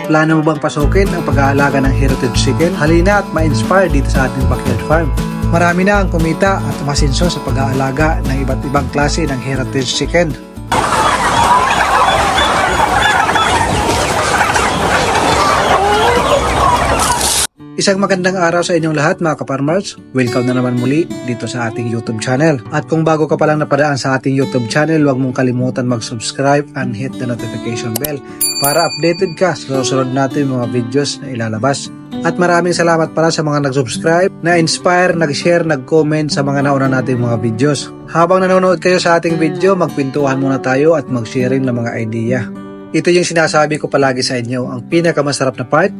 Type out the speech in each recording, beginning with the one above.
Plano mo bang pasukin ang pag-aalaga ng heritage chicken? Halina at ma-inspire dito sa ating backyard farm. Marami na ang kumita at umasinso sa pag-aalaga ng iba't ibang klase ng heritage chicken. Isang magandang araw sa inyong lahat mga kaparmers. Welcome na naman muli dito sa ating YouTube channel. At kung bago ka pa lang napadaan sa ating YouTube channel, huwag mong kalimutan mag-subscribe and hit the notification bell para updated ka sa susunod natin mga videos na ilalabas. At maraming salamat pala sa mga nag-subscribe, na-inspire, nag-share, nag-comment sa mga nauna nating mga videos. Habang nanonood kayo sa ating video, magpintuhan muna tayo at mag-sharing ng mga idea. Ito yung sinasabi ko palagi sa inyo, ang pinakamasarap na part,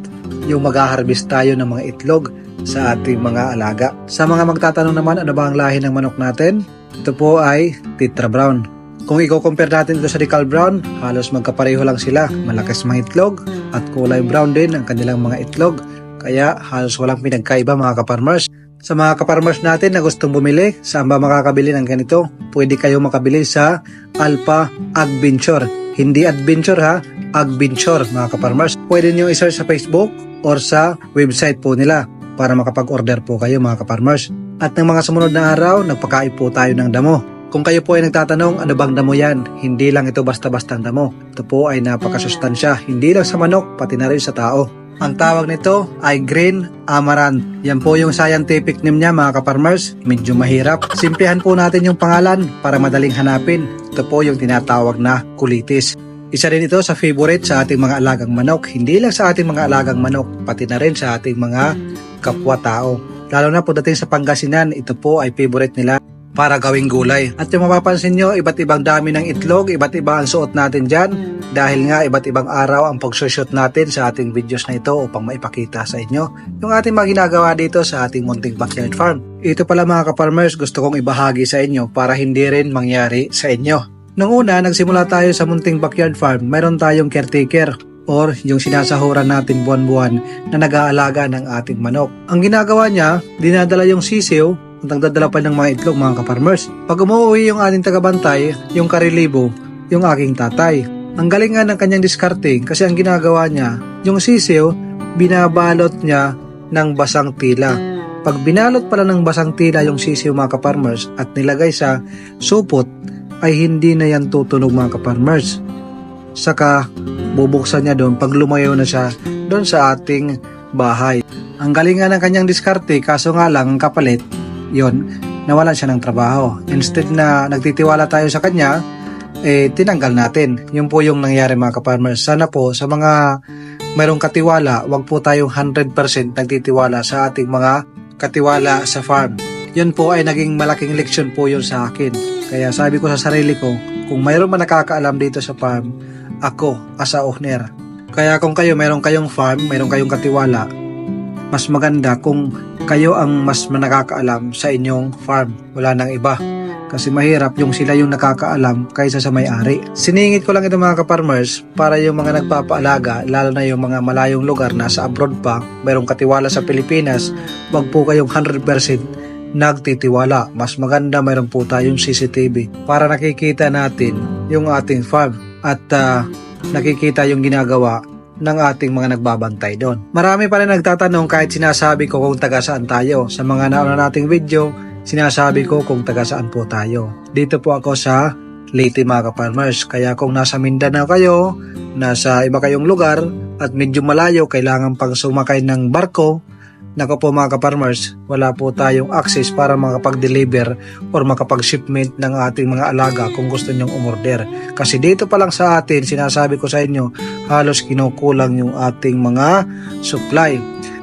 yung mag-harvest tayo ng mga itlog sa ating mga alaga. Sa mga magtatanong naman, ano ba ang lahi ng manok natin? Ito po ay Tetra Brown. Kung i-compare natin ito sa Decal Brown, halos magkapareho lang sila. Malakas mga itlog at kulay brown din ang kanilang mga itlog. Kaya halos walang pinagkaiba mga kaparmers. Sa mga kaparmers natin na gustong bumili, saan ba makakabili ng ganito? Pwede kayo makabili sa Alpha Adventure. Hindi adventure ha, adventure mga kaparmers. Pwede nyo i-search sa Facebook or sa website po nila para makapag-order po kayo mga kaparmers. At ng mga sumunod na araw, nagpakain po tayo ng damo. Kung kayo po ay nagtatanong, ano bang damo yan? Hindi lang ito basta-bastang damo. Ito po ay napakasustansya, hindi lang sa manok, pati na rin sa tao. Ang tawag nito ay Green Amaranth. Yan po yung scientific name niya mga kaparmers. Medyo mahirap. Simplihan po natin yung pangalan para madaling hanapin. Ito po yung tinatawag na kulitis. Isa rin ito sa favorite sa ating mga alagang manok. Hindi lang sa ating mga alagang manok, pati na rin sa ating mga kapwa-tao. Lalo na po dating sa Pangasinan, ito po ay favorite nila para gawing gulay. At yung mapapansin nyo, iba't ibang dami ng itlog, iba't iba ang suot natin dyan. Dahil nga iba't ibang araw ang pagsushoot natin sa ating videos na ito upang maipakita sa inyo yung ating mga ginagawa dito sa ating munting backyard farm. Ito pala mga kaparmers, gusto kong ibahagi sa inyo para hindi rin mangyari sa inyo. Nung una, nagsimula tayo sa munting backyard farm, mayroon tayong caretaker or yung sinasahuran natin buwan-buwan na nag-aalaga ng ating manok. Ang ginagawa niya, dinadala yung sisiw at nagdadala pa ng mga itlog mga kaparmers. Pag umuwi yung ating tagabantay, yung karilibo, yung aking tatay. Ang galing nga ng kanyang discarding kasi ang ginagawa niya, yung sisiw, binabalot niya ng basang tila. Pag binalot pala ng basang tila yung sisiw mga kaparmers at nilagay sa supot, ay hindi na yan tutunog mga kaparmers. Saka bubuksan niya doon pag lumayo na siya doon sa ating bahay. Ang galing nga ng kanyang diskarte, kaso nga lang ang kapalit, yon, nawalan siya ng trabaho. Instead na nagtitiwala tayo sa kanya, tinanggal natin. Yun po yung nangyari mga kaparmers. Sana po sa mga mayroong katiwala, wag po tayong 100% nagtitiwala sa ating mga katiwala sa farm. Yun po ay naging malaking leksyon po yun sa akin. Kaya sabi ko sa sarili ko, kung mayroon man nakakaalam dito sa farm, ako as a owner. Kaya kung kayo mayroon kayong farm, mayroon kayong katiwala, mas maganda kung kayo ang mas nakakaalam sa inyong farm. Wala nang iba. Kasi mahirap yung sila yung nakakaalam kaysa sa may-ari. Siningit ko lang ito mga kaparmers para yung mga nagpapaalaga, lalo na yung mga malayong lugar nasa abroad pa, mayroong katiwala sa Pilipinas, wag po kayong 100% nagtitiwala. Mas maganda mayroon po tayong CCTV para nakikita natin yung ating farm at nakikita yung ginagawa ng ating mga nagbabantay doon. Marami pa rin nagtatanong kahit sinasabi ko kung taga saan tayo. Sa mga nauna nating video, sinasabi ko kung taga saan po tayo. Dito po ako sa Leyte mga kaparmers. Kaya kung nasa Mindanao kayo, nasa iba kayong lugar at medyo malayo, kailangan pang sumakay ng barko, nako po mga kaparmers, wala po tayong access para makapag-deliver or makapag-shipment ng ating mga alaga kung gusto nyong umorder. Kasi dito pa lang sa atin, sinasabi ko sa inyo, halos kinukulang yung ating mga supply.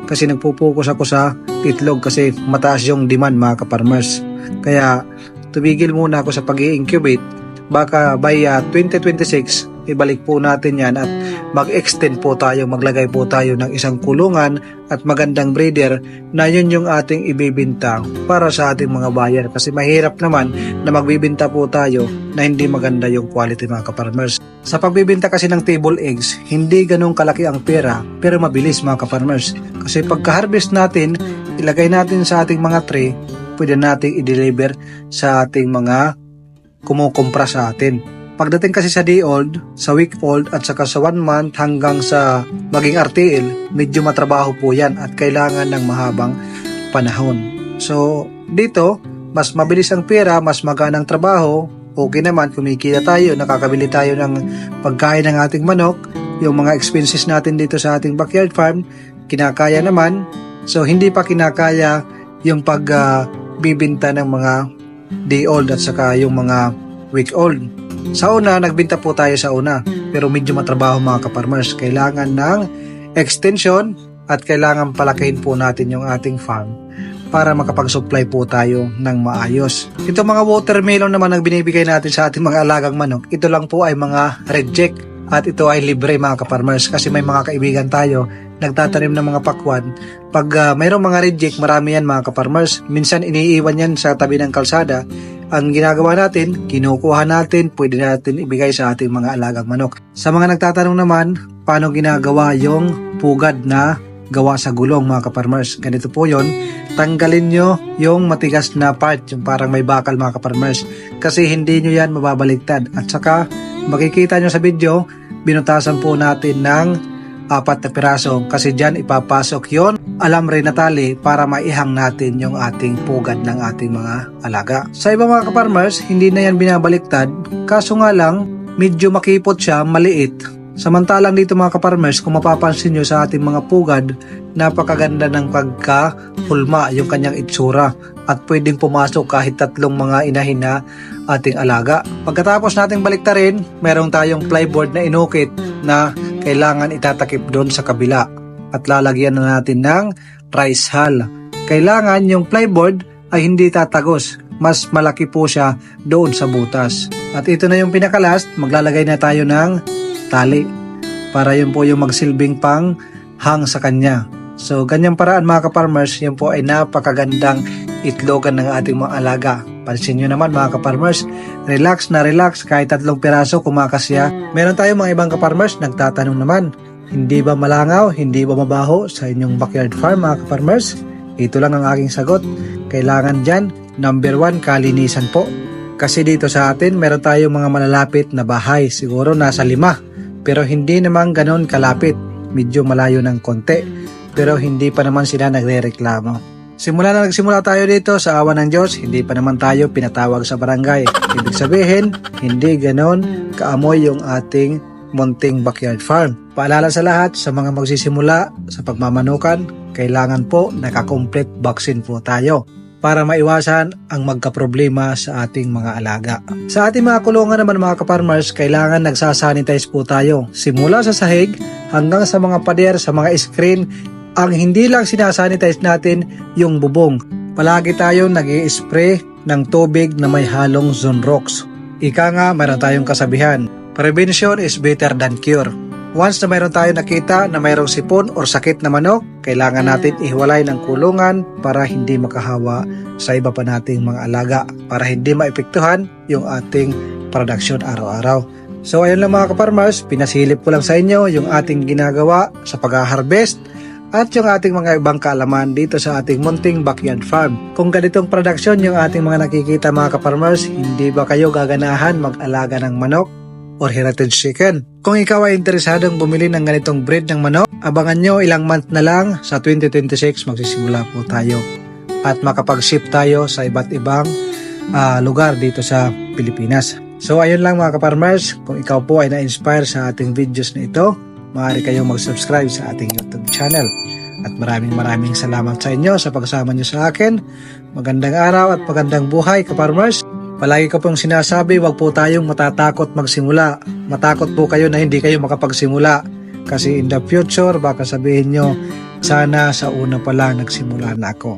Kasi nagpo-focus ako sa itlog kasi mataas yung demand mga kaparmers. Kaya tumigil muna ako sa pag-i-incubate. Baka by 2026, ibalik po natin yan at mag-extend po tayo, maglagay po tayo ng isang kulungan at magandang breeder na yun yung ating ibibinta para sa ating mga buyer. Kasi mahirap naman na magbibinta po tayo na hindi maganda yung quality mga kaparmers. Sa pagbibinta kasi ng table eggs, hindi ganun kalaki ang pera pero mabilis mga kaparmers. Kasi pagka-harvest natin, ilagay natin sa ating mga tray, pwede natin i-deliver sa ating mga kumukumpra sa atin. Pagdating kasi sa day old, sa week old at saka sa 1 month hanggang sa maging RTL, medyo matrabaho po yan at kailangan ng mahabang panahon. So dito, mas mabilis ang pera, mas magaan ang trabaho, okay naman, kumikita tayo, nakakabili tayo ng pagkain ng ating manok, yung mga expenses natin dito sa ating backyard farm, kinakaya naman. So hindi pa kinakaya yung pagbibinta ng mga day old at saka yung mga week old. Sa una, nagbinta po tayo sa una, pero medyo matrabaho mga kaparmers. Kailangan ng extension at kailangan palakihin po natin yung ating farm para makapag-supply po tayo ng maayos. Ito mga watermelon naman ang binibigay natin sa ating mga alagang manok. Ito lang po ay mga reject at ito ay libre mga kaparmers kasi may mga kaibigan tayo nagtatanim ng mga pakwan. Pag mayroong mga reject, marami yan mga kaparmers. Minsan iniiwan yan sa tabi ng kalsada. Ang ginagawa natin, kinukuha natin, pwede natin ibigay sa ating mga alagang manok. Sa mga nagtatanong naman, paano ginagawa yung pugad na gawa sa gulong mga kaparmers? Ganito po yon. Tanggalin nyo yung matigas na part, yung parang may bakal mga kaparmers. Kasi hindi nyo yan mababaliktad. At saka, makikita nyo sa video, binutasan po natin ng 4 na piraso kasi dyan ipapasok yon alambre na tali para maihang natin yung ating pugad ng ating mga alaga. Sa iba mga kaparmers, hindi na yan binabaliktad, kaso nga lang medyo makipot siya, maliit. Samantalang dito mga kaparmers, kung mapapansin nyo sa ating mga pugad, napakaganda ng pagkahulma yung kanyang itsura at pwedeng pumasok kahit 3 mga inahin na ating alaga. Pagkatapos nating baliktarin, meron tayong plyboard na inukit na kailangan itatakip doon sa kabila at lalagyan na natin ng rice hull. Kailangan yung plyboard ay hindi tatagos, mas malaki po siya doon sa butas. At ito na yung pinakalast, maglalagay na tayo ng tali para yun po yung magsilbing pang hang sa kanya. So ganyang paraan mga kaparmers, yun po ay napakagandang itlogan ng ating mga alaga. Pansin nyo naman mga kaparmers, relax na relax kahit 3 piraso kumakasya. Meron tayong mga ibang kaparmers nagtatanong naman, hindi ba malangaw, hindi ba mabaho sa inyong backyard farm mga kaparmers? Ito lang ang aking sagot. Kailangan dyan, number 1, kalinisan po. Kasi dito sa atin, meron tayong mga malalapit na bahay, siguro nasa 5. Pero hindi naman ganon kalapit, medyo malayo ng konti. Pero hindi pa naman sila nagre-reklamo. Simula na nagsimula tayo dito sa awa ng Diyos, hindi pa naman tayo pinatawag sa barangay. Ibig sabihin, hindi ganon kaamoy yung ating munting backyard farm. Paalala sa lahat, sa mga magsisimula sa pagmamanukan, kailangan po naka-complete vaccine po tayo para maiwasan ang magkaproblema sa ating mga alaga. Sa ating mga kulungan naman mga kaparmers, kailangan nagsasanitize po tayo. Simula sa sahig hanggang sa mga pader, sa mga screen. Ang hindi lang sinasanitize natin yung bubong. Palagi tayo nag-i-spray ng tubig na may halong Zonrox. Ika nga, mayroon tayong kasabihan, prevention is better than cure. Once na mayroon tayo nakita na mayroong sipon or sakit na manok, kailangan natin ihiwalay ng kulungan para hindi makahawa sa iba pa nating mga alaga, para hindi maepektuhan yung ating production araw-araw. So ayun lang mga kaparmers, pinasilip ko lang sa inyo yung ating ginagawa sa pag-harvest at yung ating mga ibang kaalaman dito sa ating munting backyard farm. Kung ganitong production yung ating mga nakikita mga kaparmers, hindi ba kayo gaganahan mag-alaga ng manok or heritage chicken? Kung ikaw ay interesadong bumili ng ganitong breed ng manok, abangan nyo ilang month na lang, sa 2026 magsisimula po tayo at makapag-ship tayo sa iba't ibang lugar dito sa Pilipinas. So ayun lang mga kaparmers, kung ikaw po ay na-inspire sa ating videos na ito, maaari kayong mag-subscribe sa ating YouTube channel. At maraming salamat sa inyo sa pagsama nyo sa akin. Magandang araw at magandang buhay kaparmers. Palagi ko pong sinasabi, wag po tayong matatakot magsimula. Matakot po kayo na hindi kayo makapagsimula. Kasi in the future, baka sabihin nyo, sana sa una pa lang nagsimula na ako.